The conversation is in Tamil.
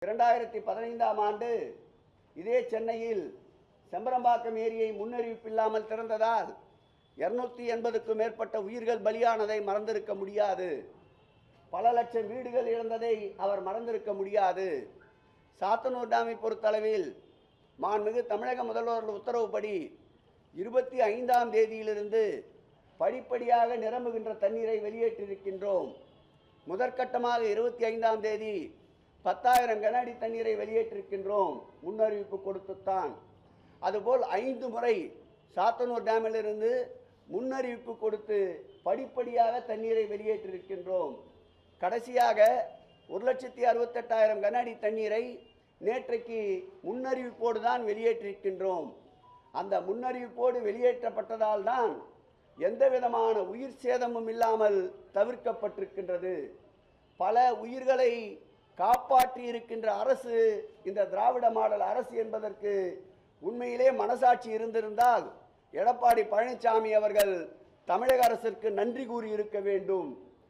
2015ஆம் ஆண்டு இதே சென்னையில் செம்பரம்பாக்கம் ஏரியை முன்னறிவிப்பில்லாமல் திறந்ததால் 280க்கும் மேற்பட்ட உயிர்கள் பலியானதை மறந்திருக்க முடியாது. பல லட்சம் வீடுகள் இழந்ததை அவர் மறந்திருக்க முடியாது. சாத்தனூர் டேமை பொறுத்தளவில் மாண்புமிகு தமிழக முதல்வர் உத்தரவுப்படி 25ஆம் தேதியிலிருந்து படிப்படியாக நிரம்புகின்ற தண்ணீரை வெளியேற்றிருக்கின்றோம். முதற்கட்டமாக 25ஆம் தேதி 10,000 கன அடி தண்ணீரை வெளியேற்றிருக்கின்றோம், முன்னறிவிப்பு கொடுத்துத்தான். அதுபோல் 5 முறை சாத்தனூர் டேமிலிருந்து முன்னறிவிப்பு கொடுத்து படிப்படியாக தண்ணீரை வெளியேற்றிருக்கின்றோம். கடைசியாக 1,68,000 கன அடி தண்ணீரை நேற்றைக்கு முன்னறிவிப்போடு தான் வெளியேற்றிருக்கின்றோம். அந்த முன்னறிவிப்போடு வெளியேற்றப்பட்டதால் தான் எந்த விதமான உயிர் சேதமும் இல்லாமல் தவிர்க்கப்பட்டிருக்கின்றது. பல உயிர்களை காப்பாற்றி இருக்கின்ற அரசு இந்த திராவிட மாடல் அரசு என்பதற்கு உண்மையிலே மனசாட்சி இருந்திருந்தால் எடப்பாடி பழனிசாமி அவர்கள் தமிழக அரசிற்கு நன்றி கூறி இருக்க வேண்டும்.